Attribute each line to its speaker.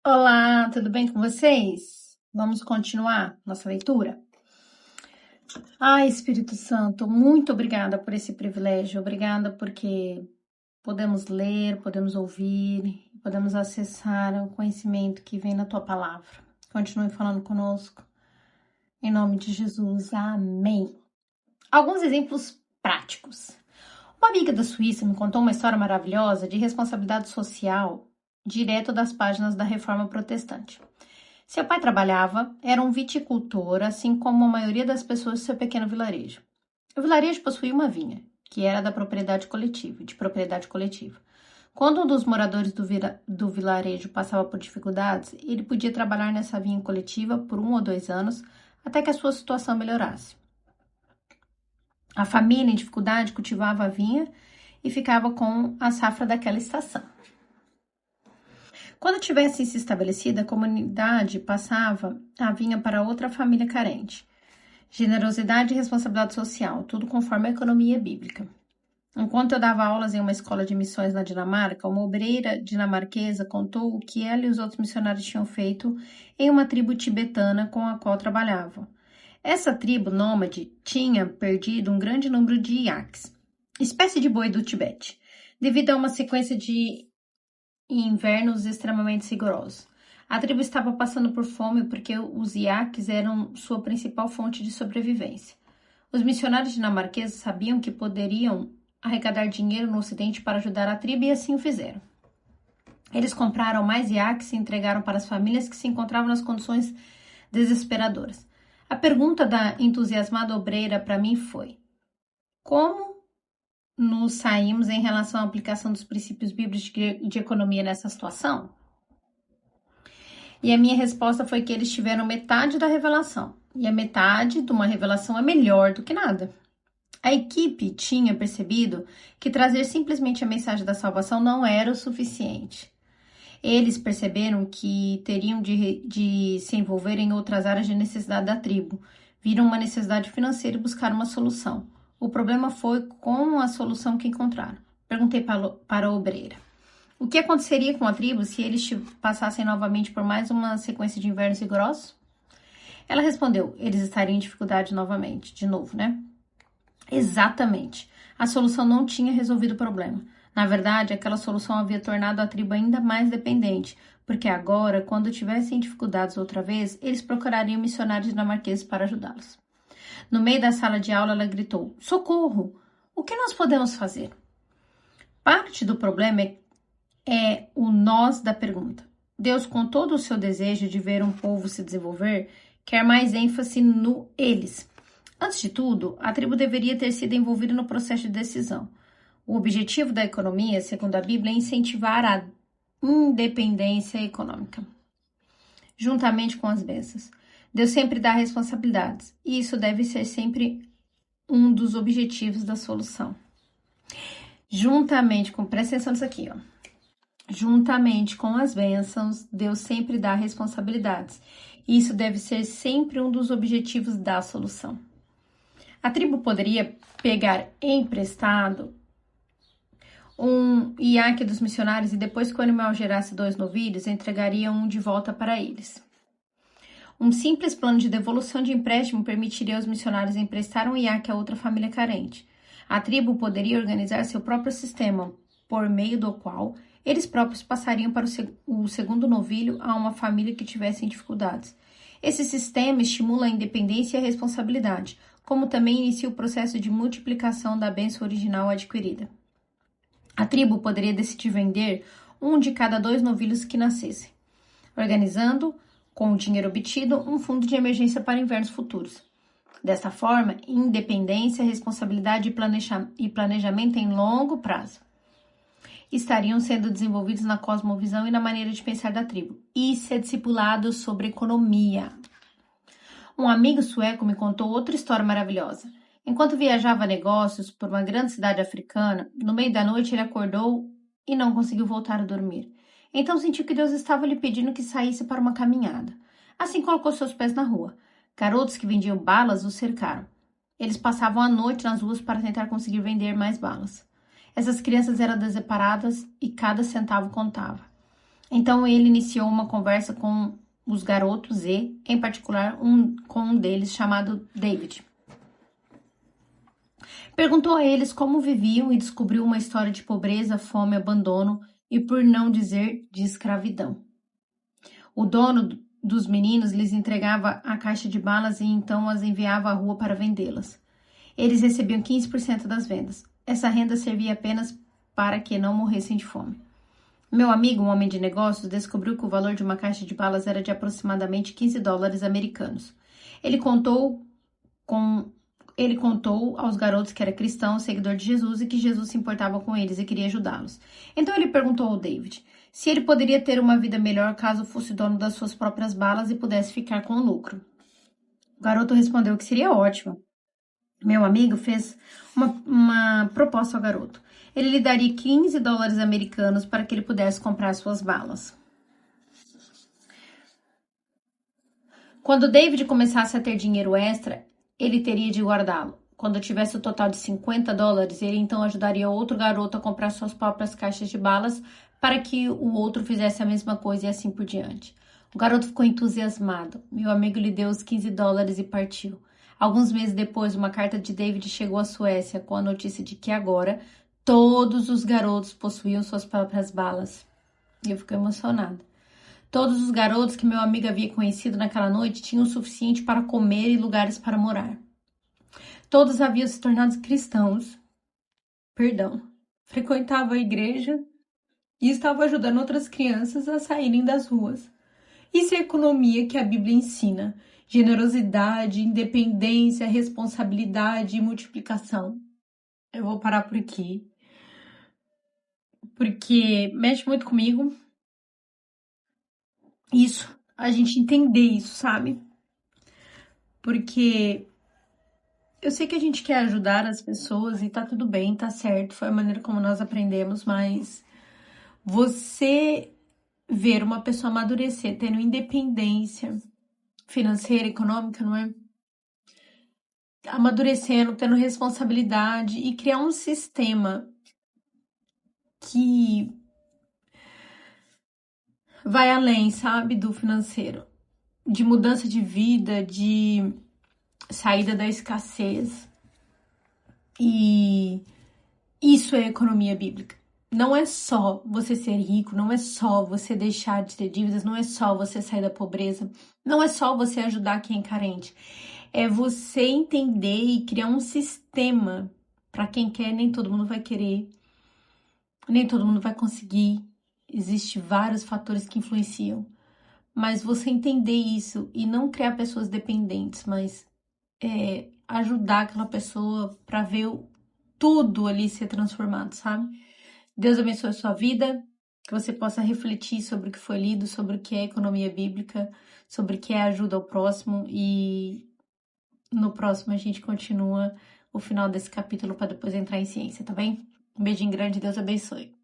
Speaker 1: Olá, tudo bem com vocês? Vamos continuar nossa leitura? Ai, Espírito Santo, muito obrigada por esse privilégio. Obrigada porque podemos ler, podemos ouvir, podemos acessar o conhecimento que vem na tua palavra. Continue falando conosco. Em nome de Jesus, amém. Alguns exemplos práticos. Uma amiga da Suíça me contou uma história maravilhosa de responsabilidade social direto das páginas da Reforma Protestante. Seu pai trabalhava, era um viticultor, assim como a maioria das pessoas do seu pequeno vilarejo. O vilarejo possuía uma vinha, que era da de propriedade coletiva. Quando um dos moradores do vilarejo passava por dificuldades, ele podia trabalhar nessa vinha coletiva por 1 ou 2 anos, até que a sua situação melhorasse. A família em dificuldade cultivava a vinha e ficava com a safra daquela estação. Quando tivesse se estabelecido, a comunidade passava a vinha para outra família carente. Generosidade e responsabilidade social, tudo conforme a economia bíblica. Enquanto eu dava aulas em uma escola de missões na Dinamarca, uma obreira dinamarquesa contou o que ela e os outros missionários tinham feito em uma tribo tibetana com a qual trabalhavam. Essa tribo nômade tinha perdido um grande número de iaques, espécie de boi do Tibete, devido a uma sequência de invernos extremamente rigorosos. A tribo estava passando por fome porque os iaques eram sua principal fonte de sobrevivência. Os missionários dinamarqueses sabiam que poderiam arrecadar dinheiro no ocidente para ajudar a tribo e assim o fizeram. Eles compraram mais iaques e entregaram para as famílias que se encontravam nas condições desesperadoras. A pergunta da entusiasmada obreira para mim foi: como nos saímos em relação à aplicação dos princípios bíblicos de economia nessa situação? E a minha resposta foi que eles tiveram metade da revelação. E a metade de uma revelação é melhor do que nada. A equipe tinha percebido que trazer simplesmente a mensagem da salvação não era o suficiente. Eles perceberam que teriam de se envolver em outras áreas de necessidade da tribo. Viram uma necessidade financeira e buscaram uma solução. O problema foi com a solução que encontraram. Perguntei para a obreira: o que aconteceria com a tribo se eles passassem novamente por mais uma sequência de invernos rigorosos? Ela respondeu: eles estariam em dificuldade novamente, de novo, né? Exatamente. A solução não tinha resolvido o problema. Na verdade, aquela solução havia tornado a tribo ainda mais dependente, porque agora, quando tivessem dificuldades outra vez, eles procurariam missionários dinamarqueses para ajudá-los. No meio da sala de aula, ela gritou: socorro! O que nós podemos fazer? Parte do problema é o nós da pergunta. Deus, com todo o seu desejo de ver um povo se desenvolver, quer mais ênfase no eles. Antes de tudo, a tribo deveria ter sido envolvida no processo de decisão. O objetivo da economia, segundo a Bíblia, é incentivar a independência econômica, juntamente com as bênçãos. Deus sempre dá responsabilidades, e isso deve ser sempre um dos objetivos da solução. Presta atenção nisso aqui, ó. Juntamente com as bênçãos, Deus sempre dá responsabilidades. E isso deve ser sempre um dos objetivos da solução. A tribo poderia pegar emprestado um iaque dos missionários e depois que o animal gerasse 2 novilhos, entregaria um de volta para eles. Um simples plano de devolução de empréstimo permitiria aos missionários emprestar um iaque a outra família carente. A tribo poderia organizar seu próprio sistema, por meio do qual eles próprios passariam para o segundo novilho a uma família que tivesse dificuldades. Esse sistema estimula a independência e a responsabilidade, como também inicia o processo de multiplicação da bênção original adquirida. A tribo poderia decidir vender um de cada 2 novilhos que nascessem, organizando, com o dinheiro obtido, um fundo de emergência para invernos futuros. Desta forma, independência, responsabilidade e planejamento em longo prazo estariam sendo desenvolvidos na cosmovisão e na maneira de pensar da tribo. Isso é discipulado sobre economia. Um amigo sueco me contou outra história maravilhosa. Enquanto viajava a negócios por uma grande cidade africana, no meio da noite ele acordou e não conseguiu voltar a dormir. Então sentiu que Deus estava lhe pedindo que saísse para uma caminhada. Assim colocou seus pés na rua. Garotos que vendiam balas o cercaram. Eles passavam a noite nas ruas para tentar conseguir vender mais balas. Essas crianças eram desamparadas e cada centavo contava. Então ele iniciou uma conversa com os garotos e, em particular, com um deles chamado David. Perguntou a eles como viviam e descobriu uma história de pobreza, fome, abandono e, por não dizer, de escravidão. O dono dos meninos lhes entregava a caixa de balas e então as enviava à rua para vendê-las. Eles recebiam 15% das vendas. Essa renda servia apenas para que não morressem de fome. Meu amigo, um homem de negócios, descobriu que o valor de uma caixa de balas era de aproximadamente 15 dólares americanos. Ele contou aos garotos que era cristão, seguidor de Jesus e que Jesus se importava com eles e queria ajudá-los. Então ele perguntou ao David se ele poderia ter uma vida melhor caso fosse dono das suas próprias balas e pudesse ficar com o lucro. O garoto respondeu que seria ótimo. Meu amigo fez uma proposta ao garoto. Ele lhe daria 15 dólares americanos para que ele pudesse comprar suas balas. Quando David começasse a ter dinheiro extra, ele teria de guardá-lo. Quando tivesse o total de 50 dólares, ele então ajudaria outro garoto a comprar suas próprias caixas de balas para que o outro fizesse a mesma coisa e assim por diante. O garoto ficou entusiasmado. Meu amigo lhe deu os 15 dólares e partiu. Alguns meses depois, uma carta de David chegou à Suécia com a notícia de que agora todos os garotos possuíam suas próprias balas. E eu fiquei emocionada. Todos os garotos que meu amigo havia conhecido naquela noite tinham o suficiente para comer e lugares para morar. Todos haviam se tornado cristãos, frequentavam a igreja e estavam ajudando outras crianças a saírem das ruas. Isso é a economia que a Bíblia ensina: generosidade, independência, responsabilidade e multiplicação. Eu vou parar por aqui, porque mexe muito comigo. Isso, a gente entender isso, sabe? Porque eu sei que a gente quer ajudar as pessoas e tá tudo bem, tá certo, foi a maneira como nós aprendemos, mas você ver uma pessoa amadurecer, tendo independência financeira, econômica, não é? Amadurecendo, tendo responsabilidade e criar um sistema que vai além, sabe, do financeiro, de mudança de vida, de saída da escassez. E isso é economia bíblica. Não é só você ser rico, não é só você deixar de ter dívidas, não é só você sair da pobreza, não é só você ajudar quem é carente. É você entender e criar um sistema para quem quer. Nem todo mundo vai querer, nem todo mundo vai conseguir. Existem vários fatores que influenciam. Mas você entender isso e não criar pessoas dependentes, mas ajudar aquela pessoa para ver tudo ali ser transformado, sabe? Deus abençoe a sua vida, que você possa refletir sobre o que foi lido, sobre o que é economia bíblica, sobre o que é ajuda ao próximo, e no próximo a gente continua o final desse capítulo para depois entrar em ciência, tá bem? Um beijinho grande, Deus abençoe.